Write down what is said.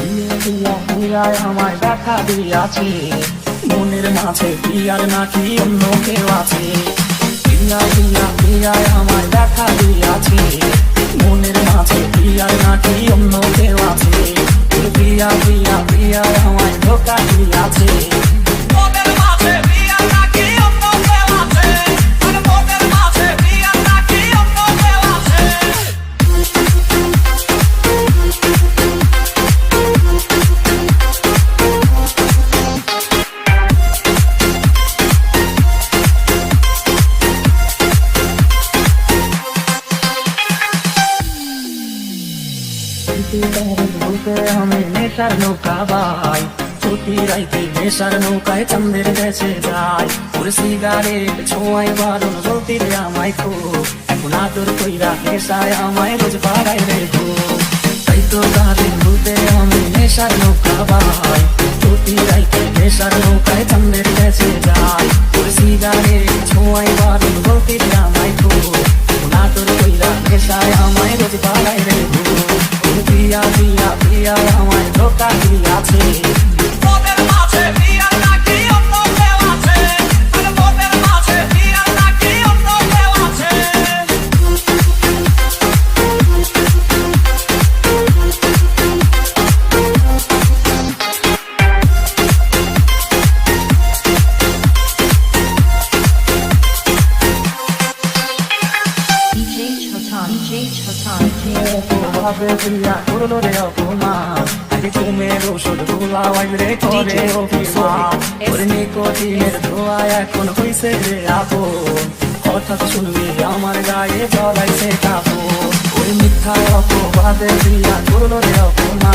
প্রিয়ায় আমায় দেখা দিয়াছে, মনের মাঝে প্রিয়ার নাকি অন্য কেউ আছে। প্রিয়ায় আমায় দেখা দিয়াছে, মনের মাঝে প্রিয়ার নাকি অন্য কেউ আছে। প্রিয়ায় আমায় ধোকা দিয়াছে। বলতে আমি নেশার নৌকা বাই, প্রতি রাইতে নেশার নৌকায় চাঁদের দেশে যাই। ওর সিগারেট ছোঁয়ায় বারণ জ্বলতে রে আমায় খুব, এখন আদর কইরা নেশায় আমায় রোজ বাড়াই রে খুব। তাই তো তাদের বলতে আমি নেশার নৌকা বাই, প্রতি রাইতে নেশার নৌকায় চাঁদের দেশে যাই। ওর সিগারেট ছোঁয়ায় বারণ জ্বলতে রে আমায় খুব, এখন আদর কইরা নেশায় আমায় রোজ বাড়াই রে খুব। প্রিয়া আমায় ধোকা দিয়াছে। প্রিয়া করলো রে অপমান, আগে ঘুমের ওষুধ ভুলাওয়াই রে করে অভিমান। ওর নিকোটিনের ধোঁয়া এখন হইছে রে আপন, হঠাৎ শুনবি আমার গায়ে জড়াইছে কাপড়। ওই মিথ্যা অপবাদে প্রিয়া করলো রে অপমান।